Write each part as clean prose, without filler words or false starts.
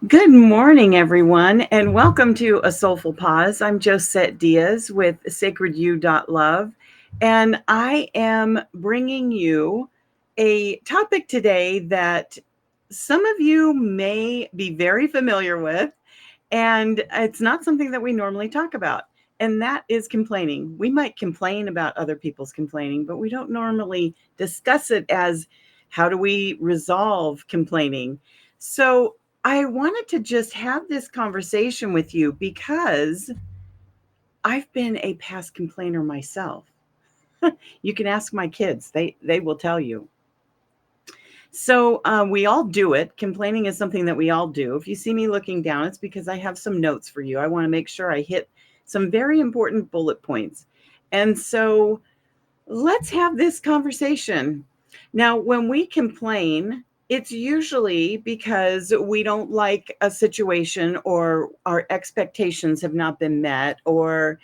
Good morning, everyone, and welcome to A Soulful Pause. I'm Josette Diaz with sacredyou.love, and I am bringing you a topic today that some of you may be very familiar with, and it's not something that we normally talk about, and that is complaining. We might complain about other people's complaining, but we don't normally discuss it as how do we resolve complaining. So, I wanted to just have this conversation with you because I've been a past complainer myself. You can ask my kids, they will tell you. So we all do it. Complaining is something that we all do. If you see me looking down, it's because I have some notes for you. I want to make sure I hit some very important bullet points. And so let's have this conversation. Now, when we complain, it's usually because we don't like a situation or our expectations have not been met, or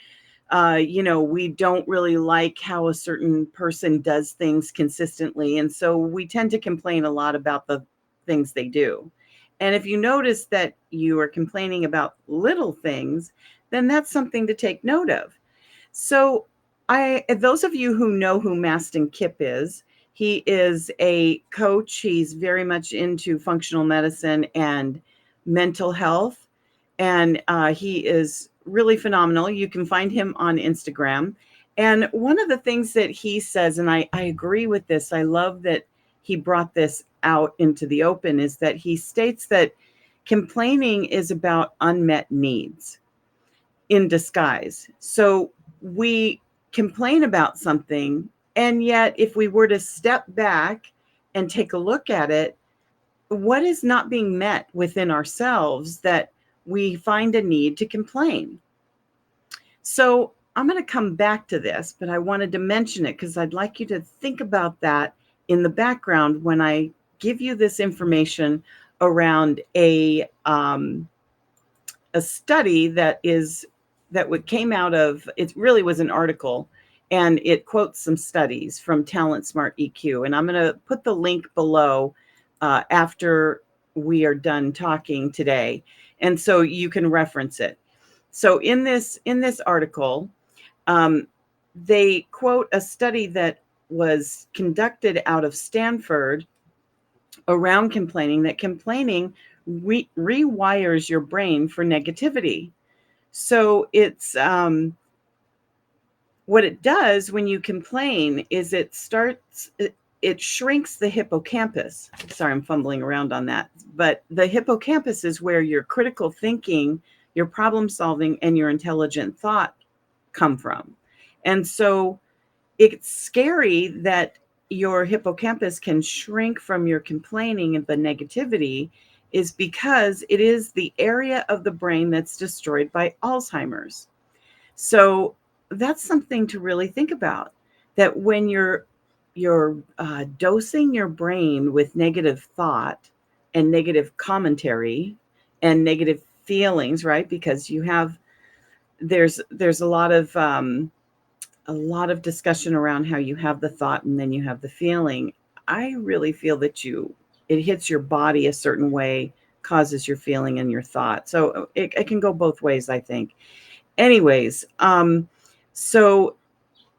we don't really like how a certain person does things consistently. And so we tend to complain a lot about the things they do. And if you notice that you are complaining about little things, then that's something to take note of. So, those of you who know who Maston Kipp is, he is a coach. He's very much into functional medicine and mental health, and he is really phenomenal. You can find him on Instagram. And one of the things that he says, and I agree with this, I love that he brought this out into the open, is that he states that complaining is about unmet needs in disguise. So we complain about something, and yet if we were to step back and take a look at it, what is not being met within ourselves that we find a need to complain? So I'm going to come back to this, but I wanted to mention it because I'd like you to think about that in the background when I give you this information around a study that came out of, it really was an article, and it quotes some studies from Talent Smart EQ, and I'm going to put the link below after we are done talking today, and so you can reference it. So in this article, um, they quote a study that was conducted out of Stanford around complaining, that complaining rewires your brain for negativity. So it's what it does when you complain is it shrinks the hippocampus. Sorry, I'm fumbling around on that. But the hippocampus is where your critical thinking, your problem solving, and your intelligent thought come from. And so it's scary that your hippocampus can shrink from your complaining and the negativity, is because it is the area of the brain that's destroyed by Alzheimer's. So that's something to really think about. That when you're dosing your brain with negative thought and negative commentary and negative feelings, right? Because you have there's a lot of discussion around how you have the thought and then you have the feeling. I really feel that it hits your body a certain way, causes your feeling and your thought. So it can go both ways, I think. Anyways, so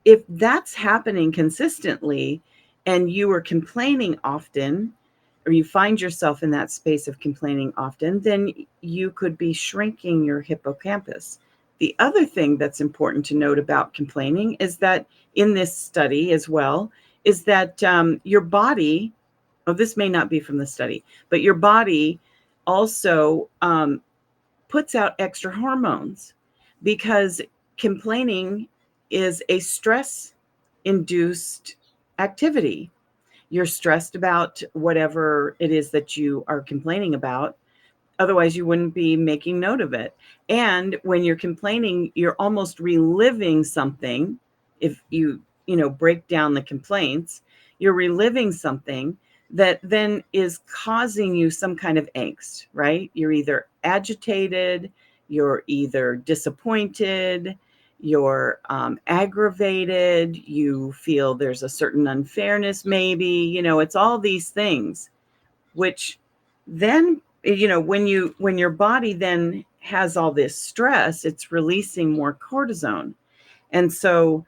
if that's happening consistently and you are complaining often, or you find yourself in that space of complaining often, then you could be shrinking your hippocampus. The other thing that's important to note about complaining is that in this study as well, is that your body, oh, this may not be from the study, but your body also puts out extra hormones because complaining is a stress induced activity. You're stressed about whatever it is that you are complaining about. Otherwise, you wouldn't be making note of it. And when you're complaining, you're almost reliving something. If you break down the complaints, you're reliving something that then is causing you some kind of angst, right? You're either agitated, you're either disappointed, you're aggravated, you feel there's a certain unfairness, maybe, it's all these things, which then when your body then has all this stress, it's releasing more cortisone. And so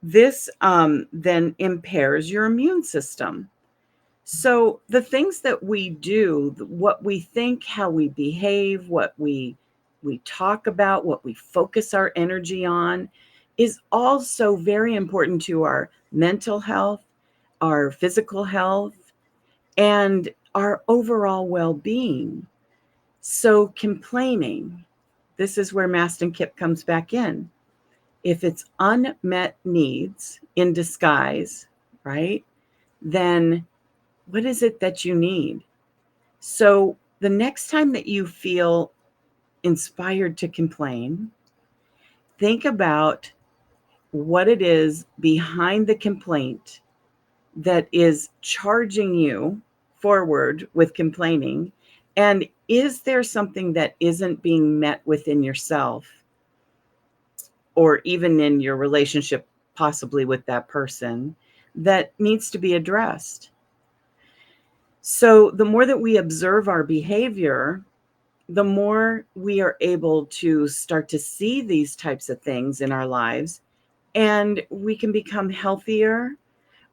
this then impairs your immune system. So the things that we do, what we think, how we behave, what we talk about, what we focus our energy on is also very important to our mental health, our physical health, and our overall well-being. So complaining, this is where Maston Kip comes back in. If it's unmet needs in disguise, right? Then what is it that you need? So the next time that you feel inspired to complain, think about what it is behind the complaint that is charging you forward with complaining. And is there something that isn't being met within yourself or even in your relationship, possibly with that person, that needs to be addressed? So the more that we observe our behavior, the more we are able to start to see these types of things in our lives, and we can become healthier.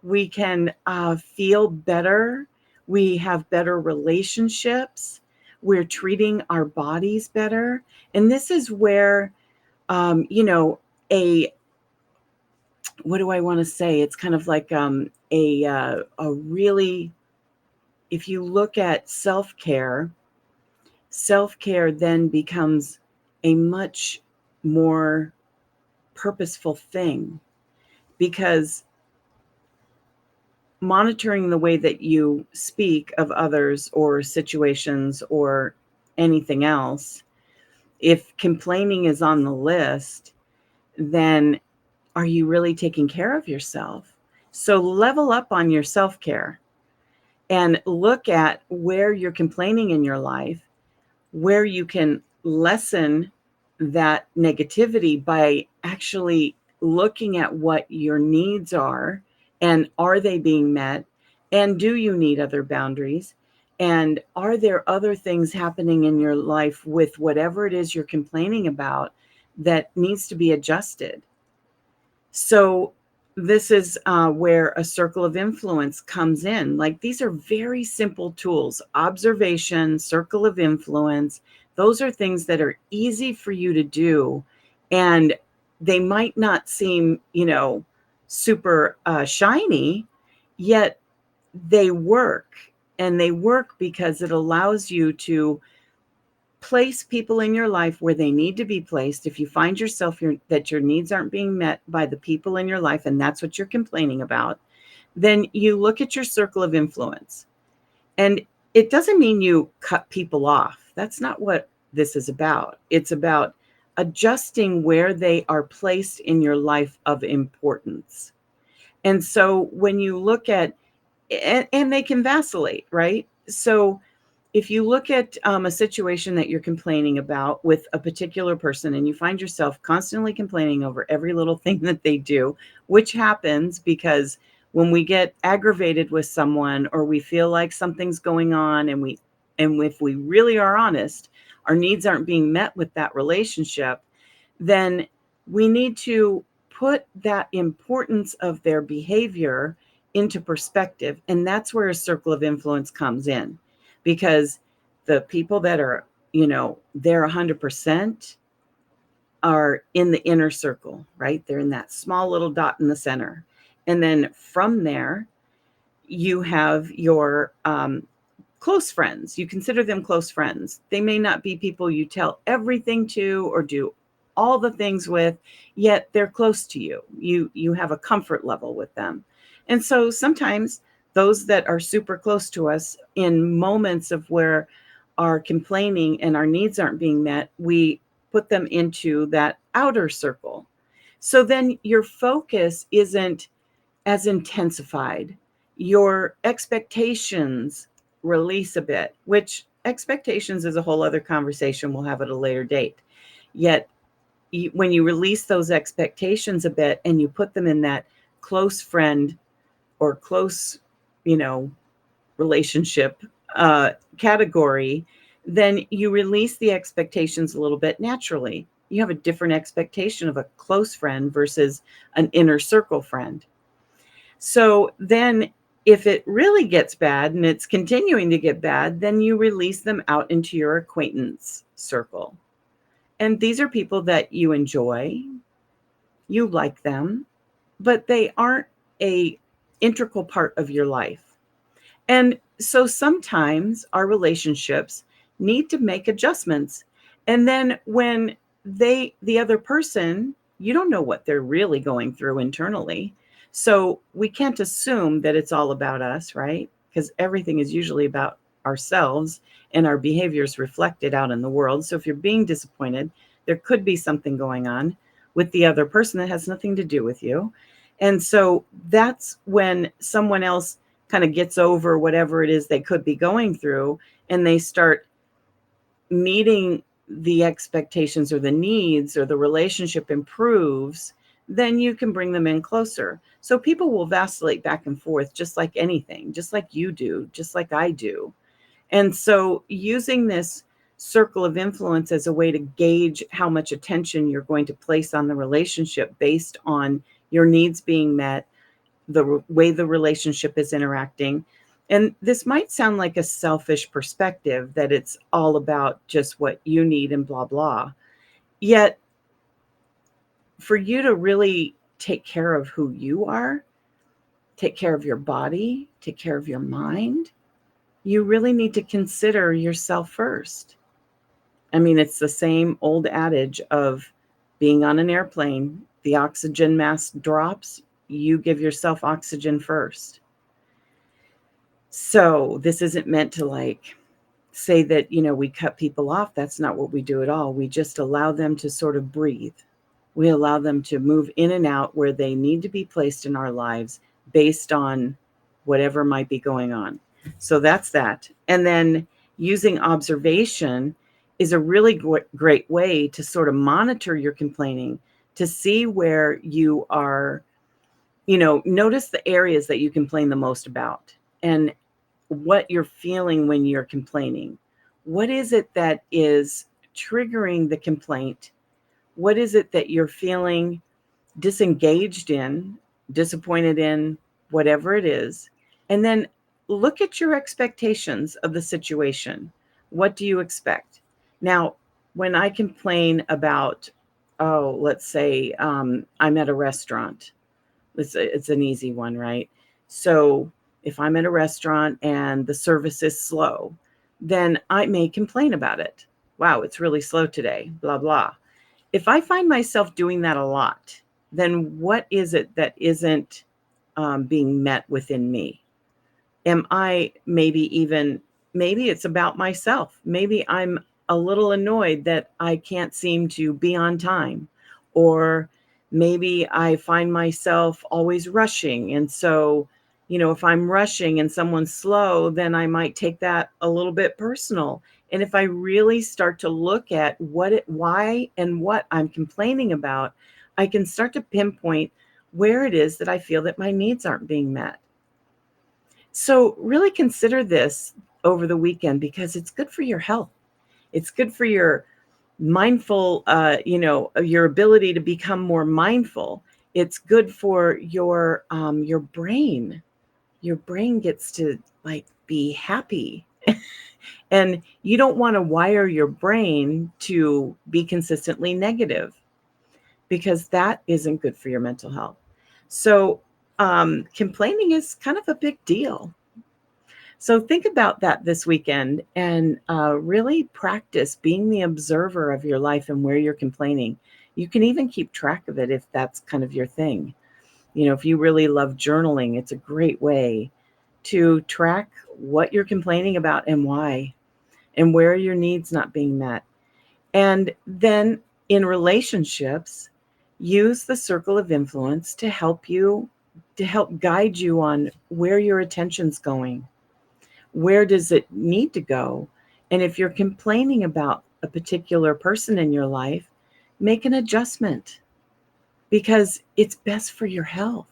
We can feel better. We have better relationships. We're treating our bodies better. And this is where, a what do I want to say? It's kind of like a really, if you look at self-care, self-care then becomes a much more purposeful thing, because monitoring the way that you speak of others or situations or anything else, if complaining is on the list, then are you really taking care of yourself? So level up on your self-care and look at where you're complaining in your life, where you can lessen that negativity by actually looking at what your needs are and are they being met, and do you need other boundaries, and are there other things happening in your life with whatever it is you're complaining about that needs to be adjusted. So this is where a circle of influence comes in. Like, these are very simple tools: observation, circle of influence. Those are things that are easy for you to do. And they might not seem, super shiny, yet they work. And they work because it allows you to place people in your life where they need to be placed. If you find yourself that your needs aren't being met by the people in your life, and that's what you're complaining about, then you look at your circle of influence. And it doesn't mean you cut people off. That's not what this is about. It's about adjusting where they are placed in your life of importance. And so when you look at, and they can vacillate, right? So if you look at a situation that you're complaining about with a particular person, and you find yourself constantly complaining over every little thing that they do, which happens because when we get aggravated with someone, or we feel like something's going on, and if we really are honest, our needs aren't being met with that relationship, then we need to put that importance of their behavior into perspective. And that's where a circle of influence comes in, because the people that are, they're 100% are in the inner circle, right? They're in that small little dot in the center. And then from there, you have your close friends. You consider them close friends. They may not be people you tell everything to or do all the things with, yet they're close to you. You have a comfort level with them. And so sometimes those that are super close to us, in moments of where our complaining and our needs aren't being met, we put them into that outer circle. So then your focus isn't as intensified. Your expectations release a bit, which expectations is a whole other conversation we'll have at a later date. Yet when you release those expectations a bit and you put them in that close friend or close, relationship category, then you release the expectations a little bit naturally. You have a different expectation of a close friend versus an inner circle friend. So then if it really gets bad and it's continuing to get bad, then you release them out into your acquaintance circle. And these are people that you enjoy, you like them, but they aren't a integral part of your life. And so sometimes our relationships need to make adjustments. And then when the other person, you don't know what they're really going through internally. So we can't assume that it's all about us, right? Because everything is usually about ourselves and our behaviors reflected out in the world. So if you're being disappointed, there could be something going on with the other person that has nothing to do with you. And so that's when someone else kind of gets over whatever it is they could be going through, and they start meeting the expectations or the needs, or the relationship improves, then you can bring them in closer. So people will vacillate back and forth just like anything, just like you do, just like I do. And so using this circle of influence as a way to gauge how much attention you're going to place on the relationship based on your needs being met, the way the relationship is interacting. And this might sound like a selfish perspective, that it's all about just what you need and blah, blah. Yet, for you to really take care of who you are, take care of your body, take care of your mind, you really need to consider yourself first. I mean, it's the same old adage of being on an airplane, the oxygen mask drops, you give yourself oxygen first. So this isn't meant to like say that, we cut people off. That's not what we do at all. We just allow them to sort of breathe. We allow them to move in and out where they need to be placed in our lives based on whatever might be going on. So that's that. And then using observation is a really great way to sort of monitor your complaining, to see where you are, notice the areas that you complain the most about and what you're feeling when you're complaining. What is it that is triggering the complaint? What is it that you're feeling disengaged in, disappointed in, whatever it is? And then look at your expectations of the situation. What do you expect? Now, when I complain about, let's say I'm at a restaurant, it's an easy one, right? So if I'm at a restaurant and the service is slow, then I may complain about it. Wow, it's really slow today, blah, blah. If I find myself doing that a lot, then what is it that isn't being met within me? Am I maybe it's about myself. Maybe I'm a little annoyed that I can't seem to be on time, or maybe I find myself always rushing. And so, if I'm rushing and someone's slow, then I might take that a little bit personal. And if I really start to look at why and what I'm complaining about, I can start to pinpoint where it is that I feel that my needs aren't being met. So really consider this over the weekend, because it's good for your health. It's good for your mindful, your ability to become more mindful. It's good for your brain. Your brain gets to be happy. And you don't want to wire your brain to be consistently negative, because that isn't good for your mental health. So complaining is kind of a big deal. So think about that this weekend, and really practice being the observer of your life and where you're complaining. You can even keep track of it if that's kind of your thing. If you really love journaling, it's a great way to track what you're complaining about and why, and where your needs not being met. And then in relationships, use the circle of influence to help guide you on where your attention's going. Where does it need to go? And if you're complaining about a particular person in your life, make an adjustment, because it's best for your health.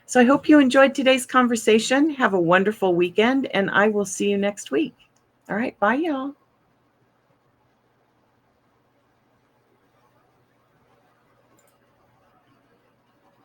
So I hope you enjoyed today's conversation. Have a wonderful weekend, and I will see you next week. All right. Bye, y'all.